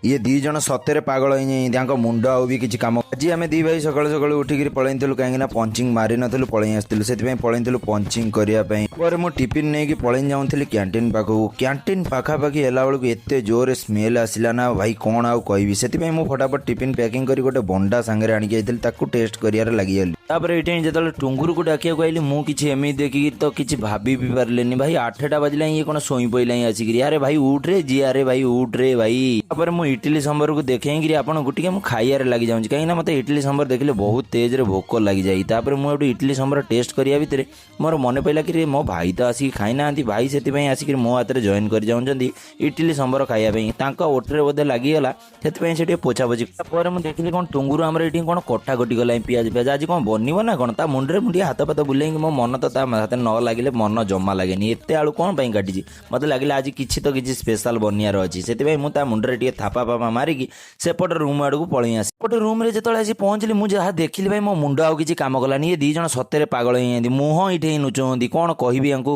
ये दी जन सତରେ ପାଗଳ ହେଇଯାଇ ମୁଣ୍ଡ ଆଉ ବି କିଛି କାମ। ଆଜି ଆମେ ଦି ଭାଇ ସକାଳୁ ସକାଳୁ ଉଠିକିରି ପଳେଇଥିଲୁ କାହିଁକି ନା ପଞ୍ଚିଂ ମାରି ନଥିଲୁ ପଳେଇ ଆସିଥିଲୁ ସେଥିପାଇଁ ପଳେଇଥିଲୁ ପଞ୍ଚିଂ କରିବା ପାଇଁ। ପରେ ମୁଁ ଟିଫିନ୍ ନେଇକି ପଳେଇ ଯାଉଥିଲି କ୍ୟାଣ୍ଟିନ୍ ପାଖକୁ। କ୍ୟାଣ୍ଟିନ୍ ପାଖାପାଖି ହେଲା ବେଳକୁ ଏତେ ଜୋରରେ ସ୍ମେଲ୍ ଆସିଲା ନା ଭାଇ କ'ଣ ଆଉ କହିବି। ସେଥିପାଇଁ ମୁଁ ଫଟାଫଟ ଟିଫିନ୍ ପ୍ୟାକିଂ କରି ଗୋଟେ ବଣ୍ଡା ସାଙ୍ଗରେ ଆଣିକି ଯାଇଥିଲି ତାକୁ ଟେଷ୍ଟ କରିବାରେ ଲାଗିଗଲି। ତାପରେ ଏଇଠି ଯେତେବେଳେ ଟୁଙ୍ଗୁରୁକୁ ଡାକିବାକୁ ଆଇଲି ମୁଁ କିଛି ଏମିତି ଦେଖିକି ତ କିଛି ଭାବି ବି ପାରିଲିନି। ଭାଇ 8ଟା ବାଜିଲା ଇଏ କ'ଣ ଶୋଇ ପଇଲା ହିଁ ଆସିକିରି। ଆରେ ଭାଇ ଉଠରେ ଜି ଆରେ ଭାଇ ଉଠରେ ଭାଇ। ତାପରେ ମୁଁ ଇଟିଲି ସମ୍ବରକୁ ଦେଖେଇକିରି ଆପଣଙ୍କୁ ଟିକେ ମୁଁ ଖାଇବାରେ ଲାଗିଯାଉଛି କାହିଁକିନା ମୋତେ ଇଟିଲି ସମ୍ବର ଦେଖିଲେ ବହୁତ ତେଜରେ ଭୋକ ଲାଗିଯାଏ। ତାପରେ ମୁଁ ଏଠୁ ଇଟିଲି ସମ୍ବର ଟେଷ୍ଟ କରିବା ଭିତରେ ମୋର ମନେ ପଡ଼ିଲା କି ମୋ ଭାଇ ତ ଆସିକି ଖାଇନାହାନ୍ତି। ଭାଇ ସେଥିପାଇଁ ଆସିକିରି ମୋ ହାତରେ ଜଏନ୍ କରି ଯାଉଛନ୍ତି ଇଟିଲି ସମ୍ବର ଖାଇବା ପାଇଁ। ତାଙ୍କ ଓଟରେ ବୋଧେ ଲାଗିଗଲା ସେଥିପାଇଁ ସେ ଟିକେ ପୋଛାପୋଛି। ତାପରେ ମୁଁ ଦେଖିଲି କ'ଣ ଟୁଙ୍ଗୁରୁ ଆମର ଏଠି କ'ଣ କଟାକଟି ଗଲାଣି ପିଆଜ ଆଜି କ'ଣ ବନିବ ନା କ'ଣ। ତା ମୁଣ୍ଡରେ ମୁଁ ଟିକେ ହାତ ଫାତ ବୁଲେଇକି ମୋ ମନ ତ ତା ହାତରେ ନ ଲାଗିଲେ ମନ ଜମା ଲାଗେନି। ଏତେ ଆଳୁ କ'ଣ ପାଇଁ କାଟିଛି ମୋତେ ଲାଗିଲା ଆଜି କିଛି ତ କିଛି ସ୍ପେଶାଲ ବନିବାର ଅଛି। ସେଥିପାଇଁ ମୁଁ ତା ମୁଣ୍ଡରେ ଟିକେ ଥାପା ଫାପା ମାରିକି ସେପଟ ରୁମ୍ ଆଡ଼କୁ ପଳେଇ ଆସି ସେପଟ ରୁମ୍ରେ ଯେତେବେଳେ ଆସି ପହଞ୍ଚିଲି ମୁଁ ଯାହା ଦେଖିଲି ଭାଇ ମୋ ମୁଣ୍ଡ ଆଉ କିଛି କାମ କଲାନି। ଏ ଦି ଜଣ ସତରେ ପାଗଳ ହେଇଯାନ୍ତି। ମୁହଁ ଏଇଠି ନୁଚନ୍ତି କ'ଣ କହିବି ୟାଙ୍କୁ।